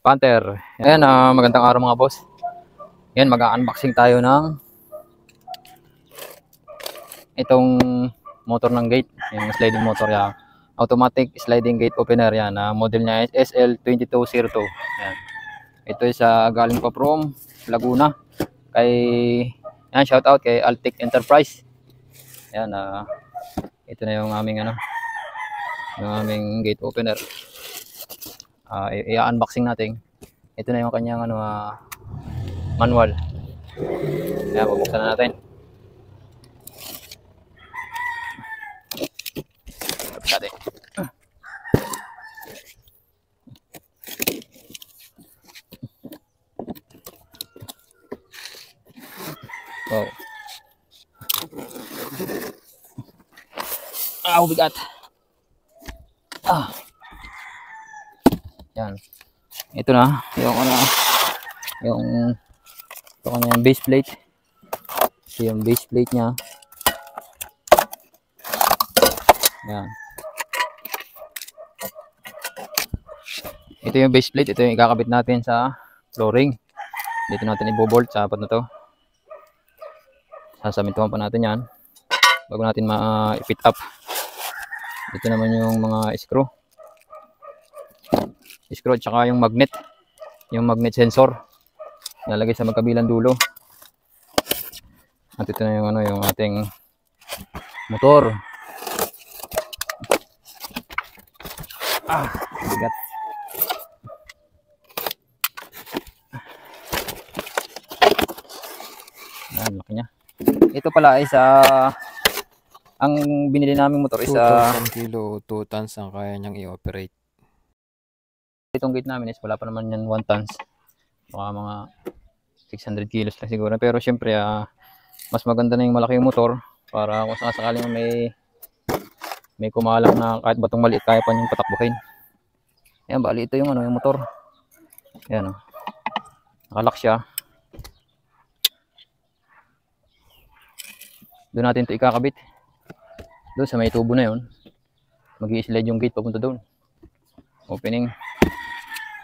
Panther. Ayan, magandang araw mga boss. Ayan, mag-unboxing tayo ng itong motor ng gate. Yung sliding motor yan. Automatic sliding gate opener yan. Model niya is SL2202. Ayan. Ito is galing pa from Laguna. Yan, shout out kay Altic Enterprise. Ayan, ito na yung aming yung aming gate opener. I-unboxing natin. Ito na yung kanyang manual. Ayan, bubuksan na natin. Tapos natin. Wow. Bigat. Yan. Ito na yung yung ito kanya yung base plate. Ito yung base plate niya. Yan. Ito yung base plate. Ito yung ikakabit natin sa flooring. Dito natin ibobolt sa apat na to. Sasamintuhan pa natin yan bago natin ma-fit up. Dito naman yung mga screw at saka yung magnet sensor nalagay sa magkabilang dulo. At ito na yung yung ating motor. Bigat. Laki niya. Ito pala ay ang binili naming motor is 2,000 kilo, 2 tons ang kaya niyang i-operate. Itong gate namin is wala pa naman yan 1 tons. Baka mga 600 kilos lang siguro. Pero syempre mas maganda na yung malaki yung motor para kung sakaling may kumalang na kahit batong maliit kaya pa niyong patakbuhin. Ayan, bali ito yung yung motor. Ayan, nakalock siya. Doon natin ito ikakabit. Doon sa may tubo na yun, mag-i-slide yung gate papunta doon. Opening.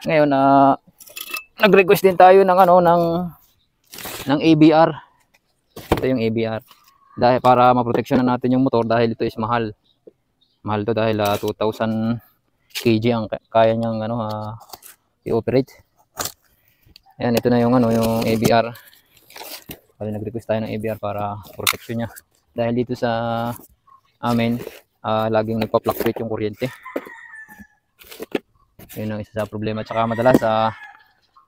Ngayon, nag-request din tayo ng ng ABR. Ito yung ABR. Dahil para maproteksyonan natin yung motor dahil ito is mahal. Mahal to dahil 2,000 kg ang kaya niyang i-operate. Ayan, ito na yung yung ABR. Kaya nag-request tayo ng ABR para proteksyon niya. Dahil dito sa amin, laging nagpa-fluctuate yung kuryente. Yun ang isa sa problema. Tsaka madalas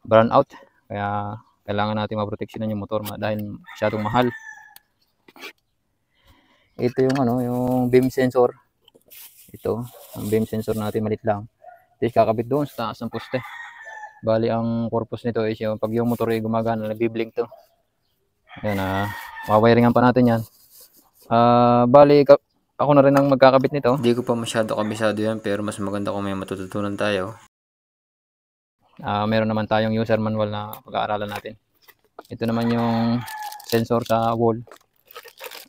burn out. Kaya kailangan natin maproteksyonan yung motor dahil masyadong mahal. Ito yung yung beam sensor. Ito, ang beam sensor natin maliit lang. Tapos kakabit doon sa taas ng poste. Bali ang purpose nito is yung pag yung motor ay gumagana, nagbi-blink to. Ayan, mawiringan pa natin yan. Bali ako na rin ang magkakabit nito. Hindi ko pa masyado kabisado yan pero mas maganda kung may matututunan tayo. Meron naman tayong user manual na pag-aaralan natin. Ito naman yung sensor sa wall.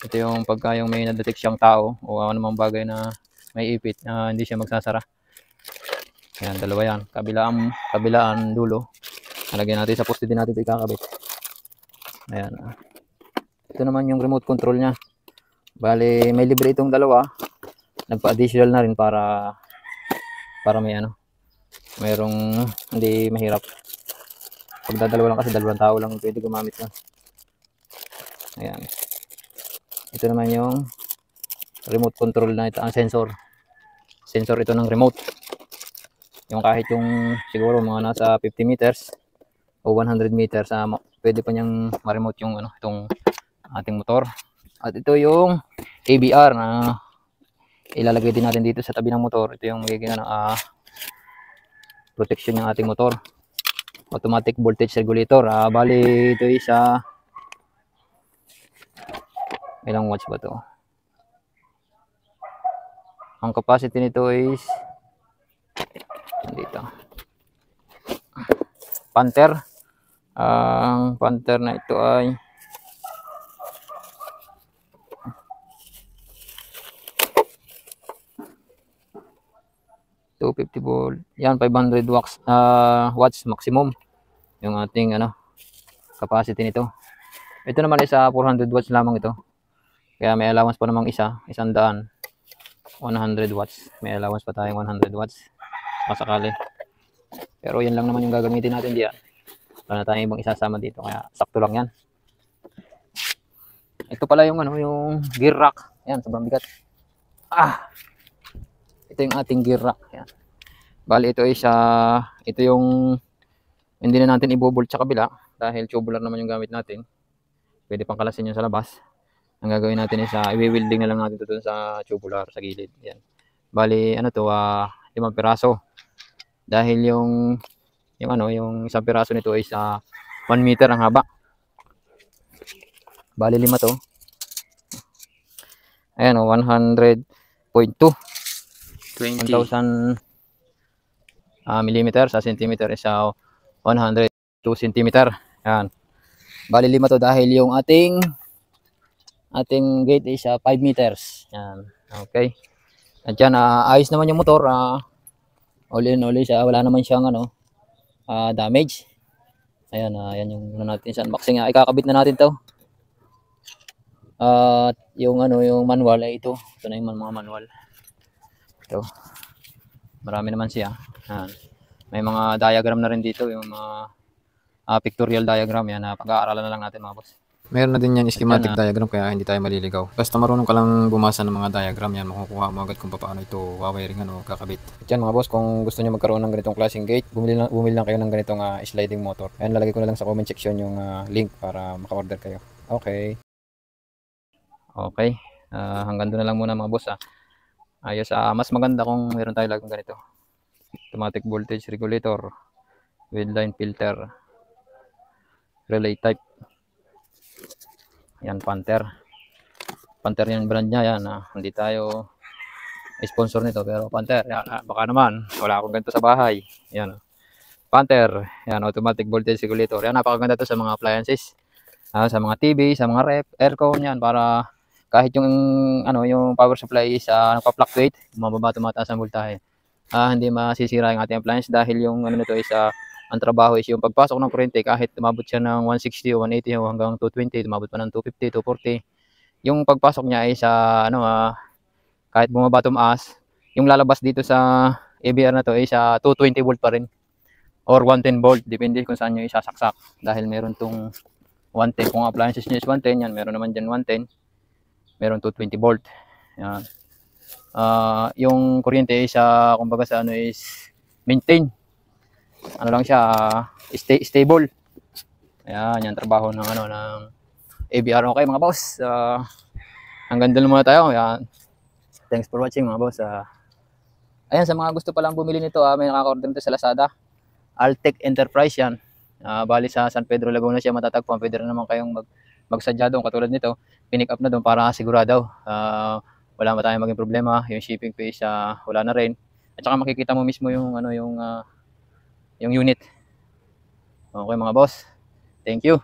Ito yung pagka yung may na-detect siyang tao o anumang bagay na may ipit na hindi siya magsasara. Ayan, dalawa yan. Kabilaan dulo. Nalagyan natin sa poste din natin ito ikakabit. Ayan. Ito naman yung remote control niya. Bali, may libre itong dalawa. Nagpa-additional na rin para may mayroong hindi mahirap. Pag dadalawa lang kasi dalawang tao lang pwede gumamit na. Ayan. Ito naman yung remote control na ito, ang sensor. Sensor ito ng remote. Yung kahit yung siguro mga nasa 50 meters o 100 meters, pwede pa niyang ma-remote yung itong ating motor. At ito yung ABR na ilalagay din natin dito sa tabi ng motor. Ito yung magiging protection ng ating motor. Automatic voltage regulator. Bali ito is ilang watts ba to? Ang capacity nito is dito. Panther. Ang Panther na ito ay 250 volt Yan, 500 watts maximum yung ating capacity nito. Ito naman isa 400 watts lamang ito. Kaya may allowance pa namang isa, 100, 100 watts. May allowance pa tayong 100 watts pasakali. Pero yan lang naman yung gagamitin natin diyan. Wala na tayong ibang isasama dito, kaya sakto lang yan. Ito pala yung yung gear rack. Yan, sobrang bigat. Ito yung ating gear rack. Yan. Bali ito ito yung hindi na natin ibobolt sa kabila dahil tubular naman yung gamit natin. Pwede pang kalasin yun sa labas. Ang gagawin natin is i-welding na lang natin ito dun sa tubular sa gilid. Yan. Bali 5 piraso. Dahil yung isang piraso nito is 1 meter ang haba. Bali 5 to. Ayan 100.2 1,000 millimeter sa centimeter is 102 centimeter. Yan. Bali 5 to dahil yung ating gate is 5 meters. Yan. Okay. At yan, ayos naman yung motor. All in all siya, wala naman siyang damage. Ayan, yan yung natin sa unboxing. Ikakabit na natin to. At yung manual ay ito. Ito na yung mga manual. Ito. Marami naman siya. Ayan. May mga diagram na rin dito, yung mga pictorial diagram yan na pag-aaralan na lang natin mga boss. Meron na din yan schematic diagram kaya hindi tayo maliligaw. Basta marunong ka lang bumasa ng mga diagram yan, makukuha mo agad kung paano ito wawiringan o kakabit. At yan mga boss, kung gusto niyo magkaroon ng ganitong klaseng gate, bumili lang kayo ng ganitong sliding motor. Ayan, lalagay ko na lang sa comment section yung link para maka-order kayo. Okay. Okay. Hanggang doon na lang muna mga boss. Ayos, mas maganda kung meron tayo laging ganito. Automatic voltage regulator with line filter, relay type. Yan, Panther yung brand niya. Yan, hindi tayo sponsor nito pero Panther yan, baka naman wala akong ganito sa bahay. Yan, Panther yan, automatic voltage regulator. Yan, napakaganda to sa mga appliances, sa mga TV, sa mga ref, aircon. Yan, para kahit yung power supply is nagpa-fluctuate, mababa tumataas ang voltahe, hindi masisira yung ating appliance dahil yung nito is ang trabaho is yung pagpasok ng kuryente kahit tumabot siya ng 160 o 180 o hanggang 220, tumabot pa ng 250, 240. Yung pagpasok niya ay kahit bumaba tumaas, yung lalabas dito sa ABR na to ay 220 volt pa rin or 110 volt, depende kung saan nyo isasaksak dahil meron tong 110. Kung appliances nyo is 110, yan, meron naman dyan 110, meron 220 volt. Yan. Yung kuryente is kumbaga sa is maintain, lang siya, stable. Ayan, yan trabaho ng ng ABR. Okay mga boss, hanggang doon muna tayo. Ayan. Thanks for watching mga boss. Ayan, sa mga gusto palang bumili nito, may nakaka-order nito sa Lazada. Altec Enterprise yan. Bali sa San Pedro, Laguna siya matatagpuan. Pwede rin naman kayong magsadya doon katulad nito. Pinick up na doon para sigurado. Wala ba tayong maging problema. Yung shipping fee wala na rin. At saka makikita mo mismo yung yung unit. Okay mga boss. Thank you.